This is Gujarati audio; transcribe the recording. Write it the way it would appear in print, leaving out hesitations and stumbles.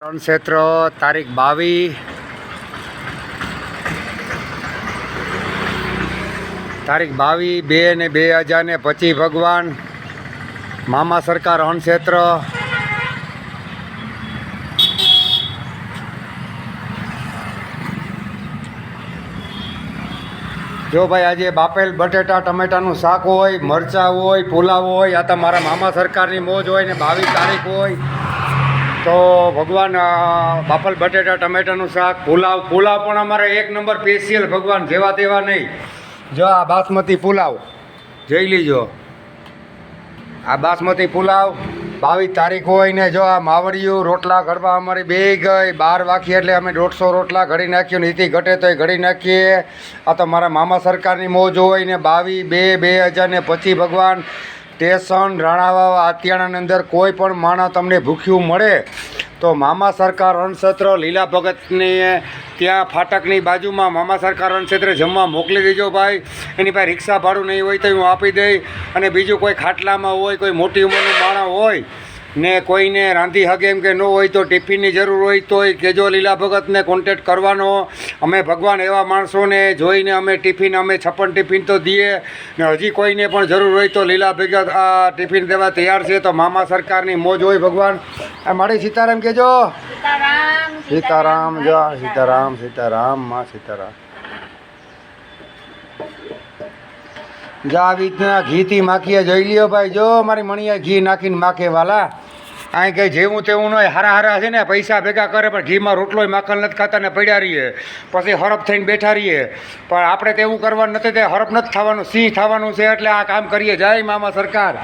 ક્ષેત્ર તારીખ 22 2/2/2025 ભગવાન મામા સરકાર અણક્ષેત્ર જો ભાઈ આજે બાપેલ બટેટા ટમેટાનું શાક હોય, મરચાં હોય, પુલાવ હોય, આ તો મારા મામા સરકારની મોજ હોય ને 22 તારીખ હોય તો ભગવાન બાપલ બટેટા ટમેટાનું શાક પુલાવ પણ અમારે 1 નંબર સ્પેશિયલ ભગવાન જેવા તેવા નહીં. જો આ બાસમતી પુલાવ જોઈ લીજો, આ બાસમતી પુલાવ 22 તારીખ હોય ને જો આ માવડિયું રોટલા ઘડવા અમારી બે ગઈ 12 વાગી એટલે અમે 150 રોટલા ઘડી નાખ્યું, નીતિ ઘટે તોય ઘડી નાખીએ. આ તો મારા મામા સરકારની મોજ હોય ને 22/2/2025 ભગવાન સ્ટેશન રાણાવાવ આતિયાણાની અંદર કોઈ પણ માણસ તમને ભૂખ્યું મળે તો મામા સરકાર અણક્ષેત્ર લીલા ભગતની ત્યાં ફાટકની બાજુમાં મામા સરકાર અણક્ષેત્રે જમવા મોકલી દેજો ભાઈ. એની પાસે રિક્ષા ભાડું નહીં હોય તો હું આપી દઈ. અને બીજું કોઈ ખાટલામાં હોય, કોઈ મોટી ઉંમરનું માણસ હોય ને કોઈને રાંધી હગે એમ કે ન હોય તો ટિફિનની જરૂર હોય તોય કહેજો લીલા ભગતને કોન્ટેક્ટ કરવાનો. અમે ભગવાન એવા માણસોને જોઈને અમે ટિફિન 56 ટિફિન તો દઈએ ને હજી કોઈને પણ જરૂર હોય તો લીલા ભગત આ ટિફિન દેવા તૈયાર છે. તો મામા સરકારની મોજ હોય ભગવાન. આ મારી સીતારામ કહેજો, સીતારામ જો સીતારામ માં સીતારામ. જો આવી રીતના ઘીથી માખીએ જોઈ લ્યો ભાઈ. જો મારી મણીએ ઘી નાખીને માખે વાલા. અહીં કંઈ જેવું તેવું નહીં, હારા છે ને પૈસા ભેગા કરે પણ ઘીમાં રોટલોય માખણ નથી ખાતા ને પડ્યા રહીએ, પછી હરફ થઈને બેઠા રહીએ. પણ આપણે તેવું કરવાનું નથી, તે હરફ નથી થવાનું, સિંહ થવાનું છે. એટલે આ કામ કરીએ. જય મામા સરકાર.